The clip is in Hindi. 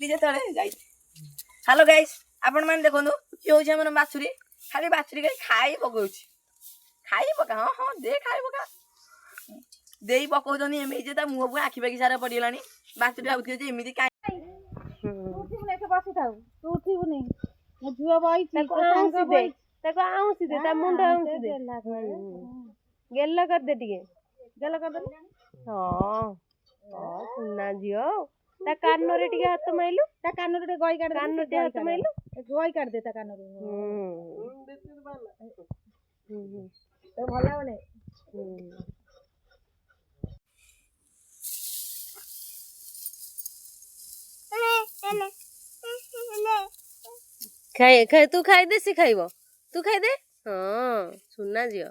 निजे तले जाई हेलो गाइस आपण मान देखंदु कि होछ हमर बाछुरी खाली बाछुरी खाई पकोछि खाई पका हां हां दे खाई पका देई पकोजनी एमे जे ता मुह बुआ आखि बाकी सारा पडिलानी बाछुरी आउथि जे एमिति काई उठिबु नै के बसी थाउ तू उठिबु नै मो झुआ बइछि तो संग बइ ताको आउसी दे ता मुंड आउसी दे गेल्ला कर दे टिके गेला कर दे हां हां सुना जियो ता कान रे टिके हाथ माइलु ता कान रे गई काट कान रे हाथ माइलु गई काट दे ता कान रे तो भला बने खाए खाए तू खाई दे सी खाइबो तू खाई दे हां सुना जियो